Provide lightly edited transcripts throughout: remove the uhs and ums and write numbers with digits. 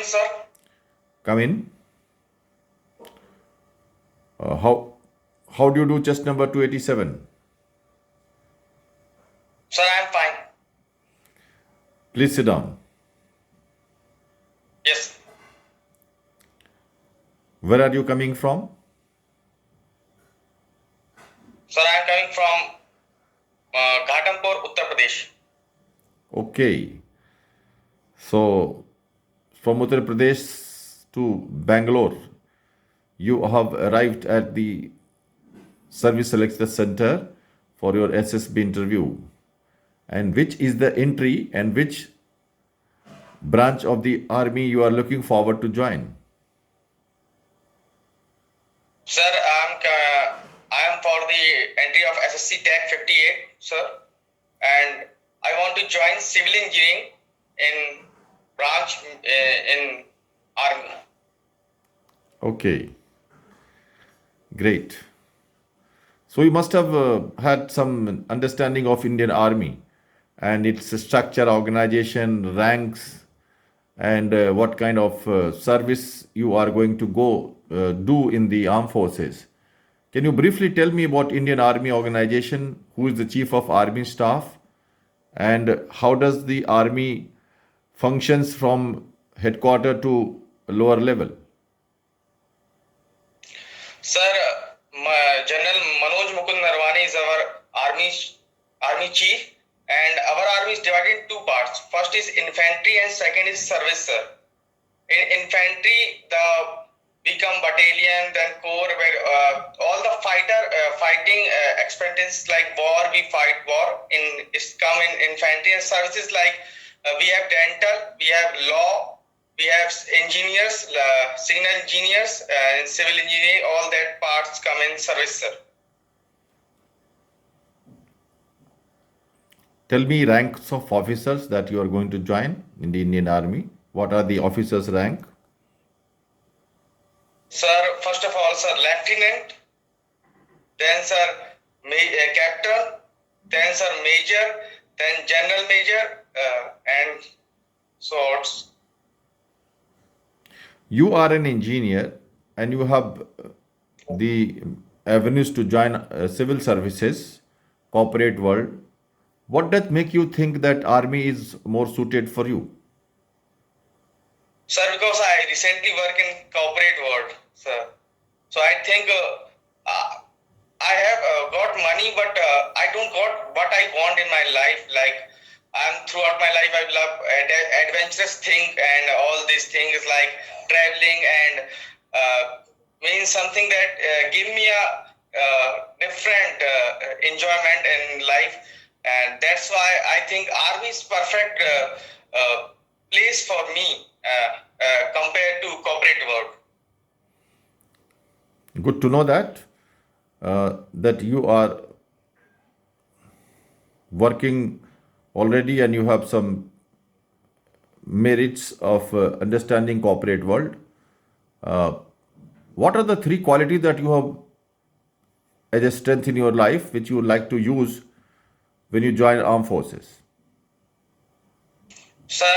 sir. Come in. How do you do chest number 287? Sir, I am fine. Please sit down. Yes. Where are you coming from? Sir, I am coming from Ghatampur, Uttar Pradesh. Okay. So, from Uttar Pradesh to Bangalore, you have arrived at the Service Selection Center for your SSB interview. And which is the entry and which branch of the army you are looking forward to join? Sir, I am for the entry of SSC Tech 58, sir. And I want to join civil engineering in branch in army. Okay, great. So you must have had some understanding of Indian Army and its structure, organization, ranks, and what kind of service you are going to go do in the armed forces. Can you briefly tell me about Indian Army organization? Who is the chief of army staff, and how does the army functions from headquarter to lower level? Sir, General Manoj Mukund Narwani is our army chief, and our army is divided in two parts. First is infantry, and second is service, sir. In infantry, we come battalion, then corps, where all the fighting experience like war, we fight war. It's come in infantry, and services like we have dental, we have law, we have engineers, signal engineers, and civil engineering. All that parts come in service, sir. Tell me ranks of officers that you are going to join in the Indian Army. What are the officers' rank? Sir, first of all, sir, lieutenant, then sir, captain, then sir, major, then general major, and sorts. You are an engineer and you have the avenues to join civil services, corporate world. What does make you think that army is more suited for you? Sir, because I recently work in corporate world, sir. So I think I have got money, but I don't got what I want in my life. Like throughout my life, I love adventurous thing and all these things like traveling and means something that give me a different enjoyment in life, and that's why I think army is perfect place for me compared to corporate world. Good to know that that you are working already and you have some merits of understanding corporate world. What are the three qualities that you have as a strength in your life which you would like to use when you join armed forces? Sir,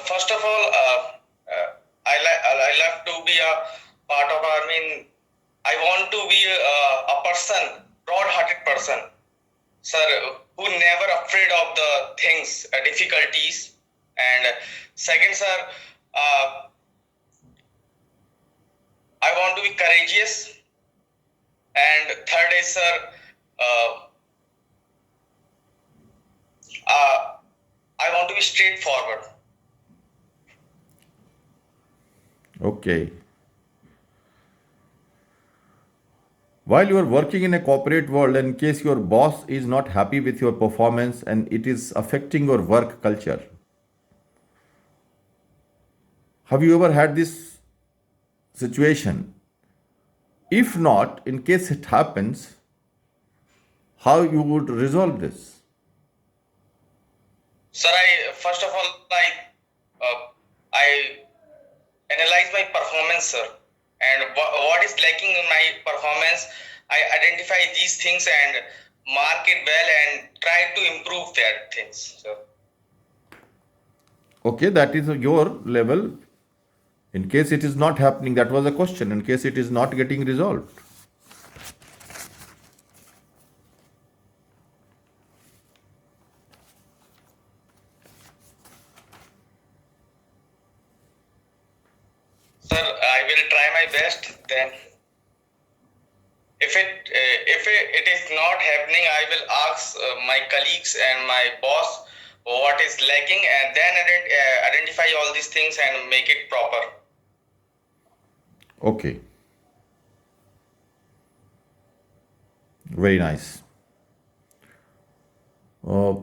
first of all, I love to be a part of army. I want to be a person, broad-hearted person, sir, who never afraid of the things, difficulties. And second, sir, I want to be courageous. And third is, sir, I want to be straightforward. Okay. While you are working in a corporate world, in case your boss is not happy with your performance and it is affecting your work culture, have you ever had this situation? If not, in case it happens, how you would resolve this? Sir, first of all, I analyze my performance, sir, and what is lacking in my performance. I identify these things and mark it well and try to improve that things, sir. Okay, that is your level. In case it is not happening, that was a question. In case it is not getting resolved. Sir, I will try my best. Then, if it is not happening, I will ask my colleagues and my boss what is lacking, and then identify all these things and make it proper. Okay. Very nice. Uh,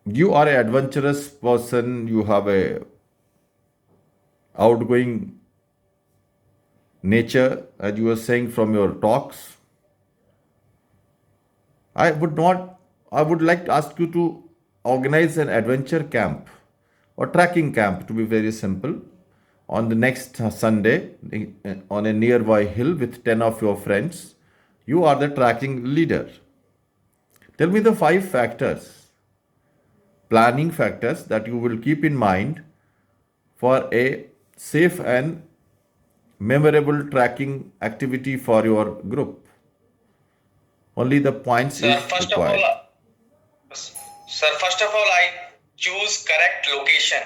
you are an adventurous person. You have a outgoing nature, as you were saying from your talks. I would like to ask you to organize an adventure camp or trekking camp, to be very simple, on the next Sunday on a nearby hill with 10 of your friends. You are the tracking leader. Tell me the 5 planning factors that you will keep in mind for a safe and memorable tracking activity for your group. Only the points Sir, is required. first of all, I choose correct location.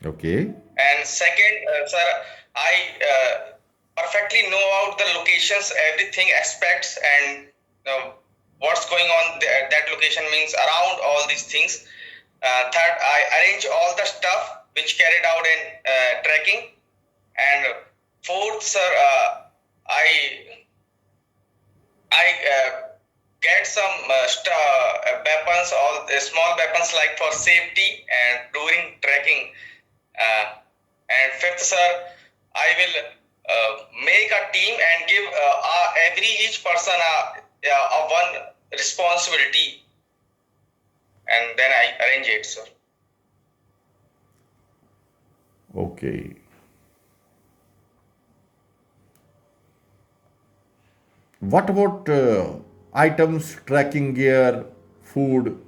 Okay. And second, sir, I perfectly know out the locations, everything aspects, and what's going on there. That location means around all these things. Third, I arrange all the stuff which carried out in trekking. And fourth, sir, I get some weapons, all small weapons like for safety and during trekking. And fifth, sir, I will make a team and give each person a one responsibility, and then I arrange it, sir. Okay. What about items, tracking gear, food,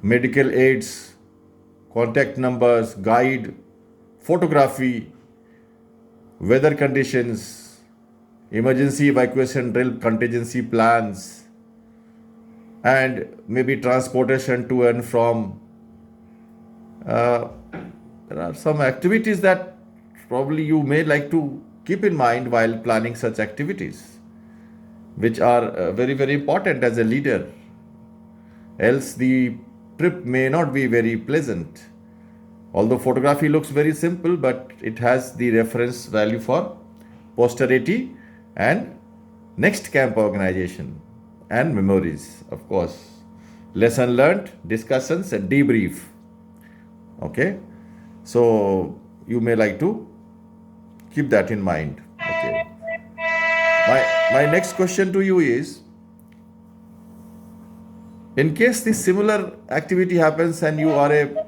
medical aids, contact numbers, guide, photography, weather conditions, emergency evacuation drill, contingency plans, and maybe transportation to and from? There are some activities that probably you may like to keep in mind while planning such activities, which are very, very important as a leader. Else, the trip may not be very pleasant. Although photography looks very simple, but it has the reference value for posterity and next camp organization and memories, of course. Lesson learned, discussions, and debrief. Okay, so you may like to keep that in mind. Okay, my next question to you is, in case this similar activity happens and you are a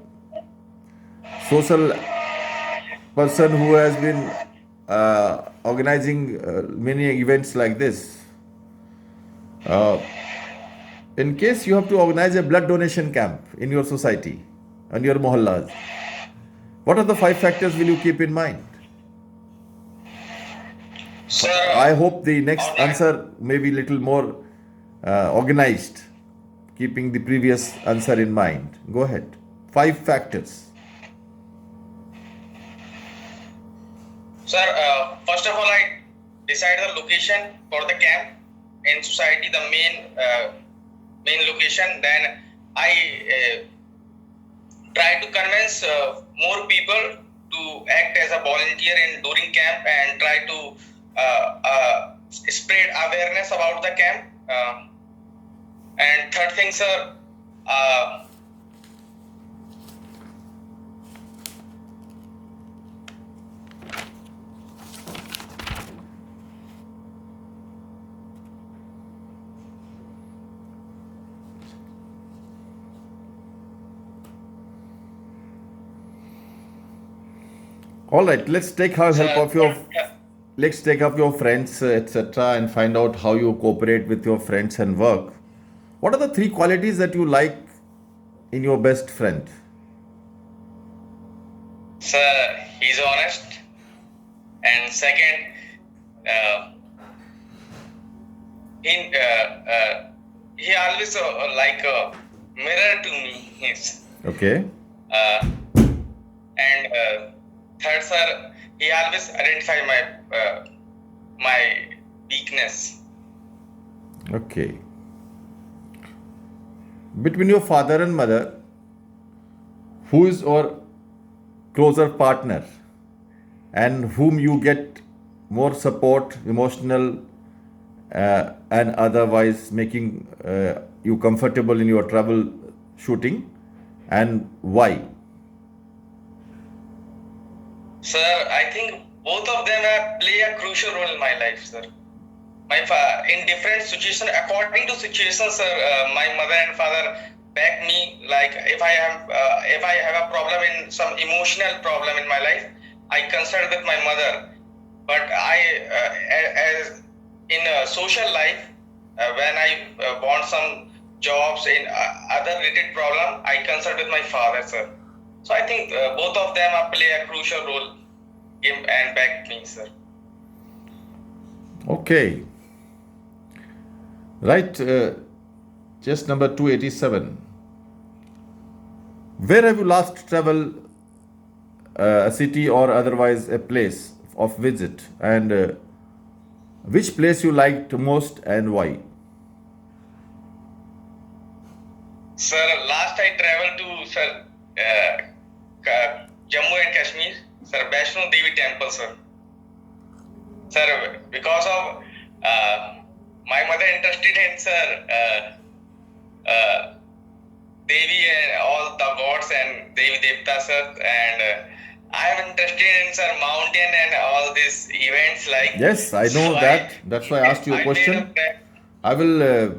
social person who has been organizing many events like this, in case you have to organize a blood donation camp in your society and your mohallas, what are the 5 factors will you keep in mind? Sir, I hope the next answer may be little more organized, keeping the previous answer in mind. Go ahead. 5 factors. Sir, first of all, I decide the location for the camp in society, the main location. Then I try to convince more people to act as a volunteer in during camp and try to spread awareness about the camp. And third thing, sir, All right, let's take our help of your let's take up your friends, etc., and find out how you cooperate with your friends and work. What are the 3 qualities that you like in your best friend? Sir, he's honest. And second, uh, he uh, uh, he always like a mirror to me. Yes. Okay. Uh, and third, sir, he always identify my weakness. Okay. Between your father and mother, who is your closer partner and whom you get more support, emotional, and otherwise making you comfortable in your travel shooting, and why? Sir, I think both of them play a crucial role in my life, sir. In different situations, according to situations, sir, my mother and father back me. Like if I have a problem in some emotional problem in my life, I consult with my mother. But as in social life, when I want some jobs in other related problem, I consult with my father, sir. So I think both of them play a crucial role in and back me, sir. Okay. Right. Just number 287. Where have you last traveled, a city or otherwise a place of visit, and which place you liked most and why? Sir, last I traveled to sir Jammu and Kashmir, sir, Vaishno Devi temple, sir. Sir, because of my mother interested in sir Devi and all the gods and Devi Devta, sir, and I am interested in sir mountain and all these events like. Yes, I know So that. That's why I asked you a I made question. plan. I will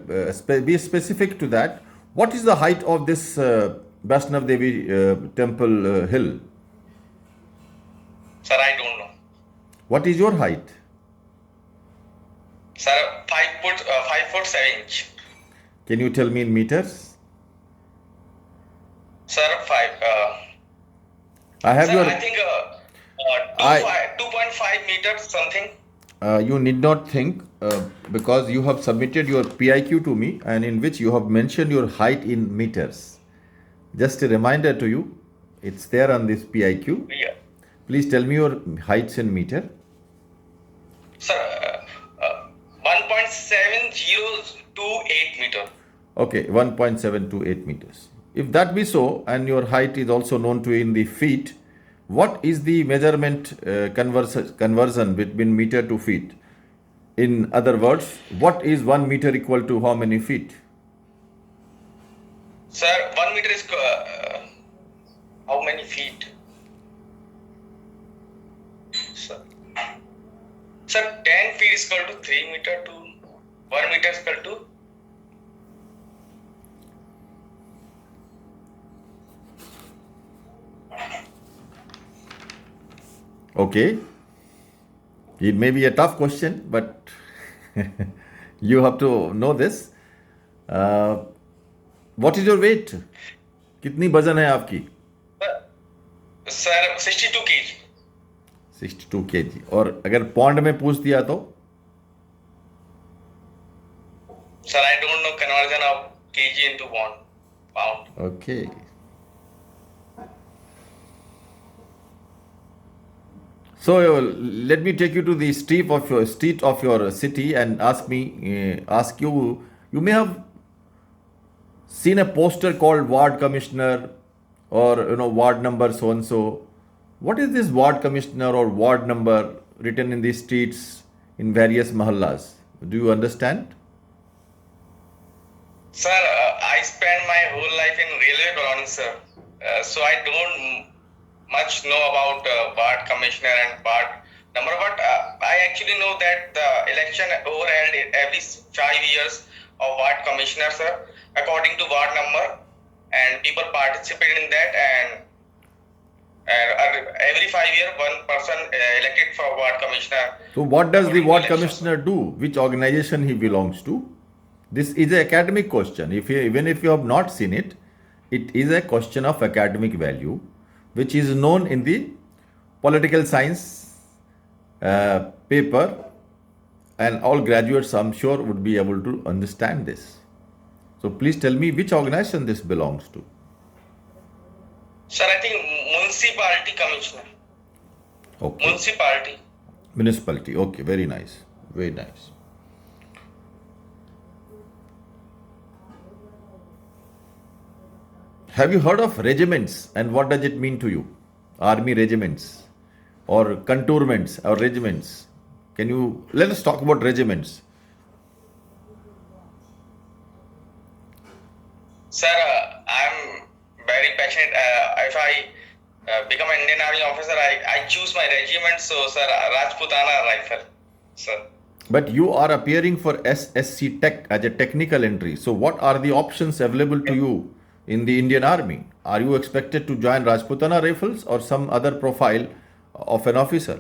be specific to that. What is the height of this Vaishnav Devi temple hill? Sir, I don't know. What is your height? Sir, 5 foot 7 inch. Can you tell me in meters? Sir, I have sir, your. I think I- 2.5 meters something. You need not think because you have submitted your PIQ to me and in which you have mentioned your height in meters. Just a reminder to you, it's there on this PIQ. Yeah. Please tell me your heights in meter. Sir, 1.7028 meter. Okay, 1.728 meters. If that be so, and your height is also known to in the feet, what is the measurement conversion between meter to feet? In other words, what is 1 meter equal to how many feet? Sir, 1 meter is how many feet? Sir, 10 feet is equal to 3 meter to 1 meter is equal to. Okay, it may be a tough question, but you have to know this. What is your weight? कितनी वजन है आपकी? Sir, 62 kg. 62 kg. और अगर pond में पूछ दिया तो? Sir, I don't know conversion of kg into pound. Okay. So let me take you to the street of your city and ask you. You may have seen a poster called ward commissioner or ward number so and so. What is this ward commissioner or ward number written in the streets in various mahallas? Do you understand? Sir, I spent my whole life in railway colony, sir. So I don't much know about ward commissioner and ward number, but I actually know that the election overheld every 5 years of ward commissioner, sir, according to ward number, and people participate in that, and every 5 years one person elected for ward commissioner. So what does the According to ward election, commissioner do? Which organization he belongs to? This is an academic question. Even if you have not seen it, it is a question of academic value, which is known in the political science paper, and all graduates, I'm sure, would be able to understand this. So please tell me which organization this belongs to. Sir, I think municipality commissioner. Okay. Municipality. Municipality. Okay, very nice. Very nice. Have you heard of regiments and what does it mean to you? Army regiments or cantonments or regiments. Can you let us talk about regiments? Sir, I'm very passionate. If I become an Indian Army officer, I choose my regiment. So, sir, Rajputana Rifle, sir. But you are appearing for SSC Tech as a technical entry. So what are the options available to you in the Indian Army? Are you expected to join Rajputana Rifles or some other profile of an officer?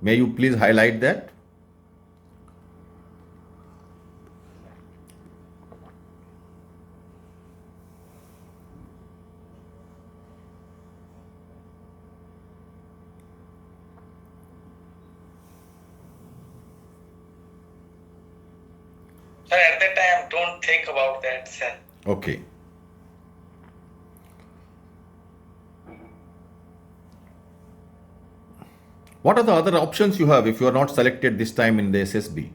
May you please highlight that? Sir, at that time, don't think about that, sir. Okay. What are the other options you have if you are not selected this time in the SSB?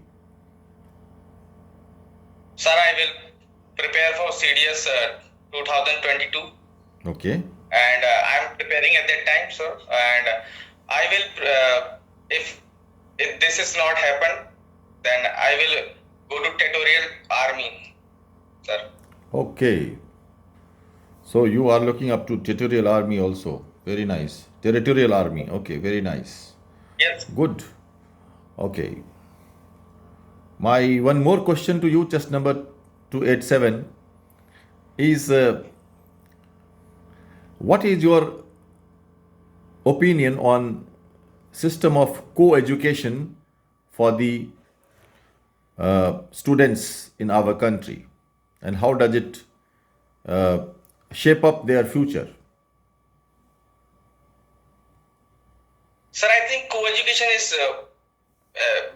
Sir, I will prepare for CDS 2022. Okay. And I'm preparing at that time, sir. And I will, if this is not happen, then I will go to territorial army, sir. Okay. So you are looking up to territorial army also. Very nice. Territorial army. Okay, very nice. Yes. Good. Okay. My one more question to you, just number 287, is what is your opinion on system of co-education for the students in our country, and how does it shape up their future? Sir, I think co-education is a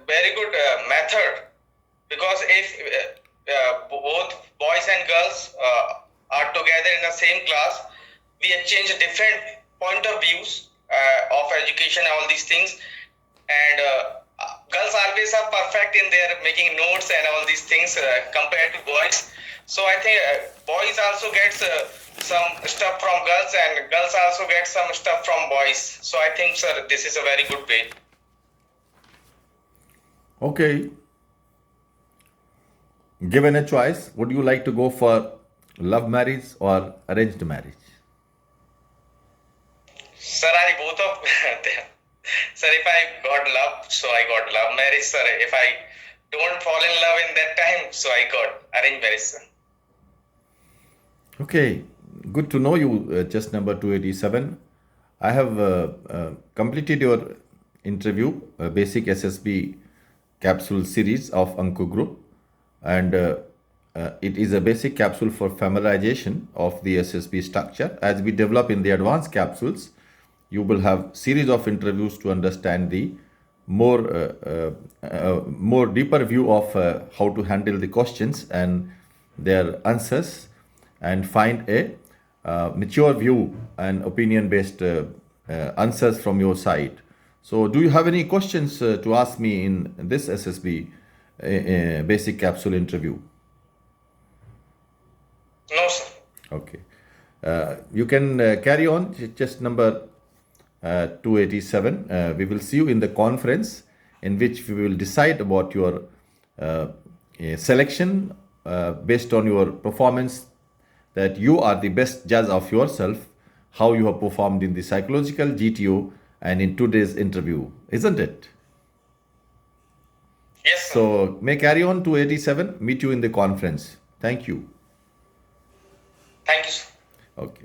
very good method, because if both boys and girls are together in the same class, we exchange different point of views of education, all these things, and girls always are perfect in their making notes and all these things compared to boys. So I think boys also gets some stuff from girls, and girls also get some stuff from boys. So I think, sir, this is a very good way. Okay. Given a choice, would you like to go for love marriage or arranged marriage? Sir, I both of them. Sir, if I got love, so I got love marriage, sir. If I don't fall in love in that time, so I got arranged marriage, sir. Okay, good to know you, just number 287. I have completed your interview, basic SSB capsule series of Anku Group, and it is a basic capsule for familiarization of the SSB structure. As we develop in the advanced capsules, you will have series of interviews to understand the more deeper view of how to handle the questions and their answers, and find a mature view and opinion based answers from your side. So do you have any questions to ask me in this SSB basic capsule interview? No, sir. Okay. You can carry on, just number 287. We will see you in the conference in which we will decide about your selection based on your performance, that you are the best judge of yourself, how you have performed in the psychological GTO and in today's interview, isn't it? Yes, sir. So may carry on to 87. Meet you in the conference. Thank you. Thank you, sir. Okay.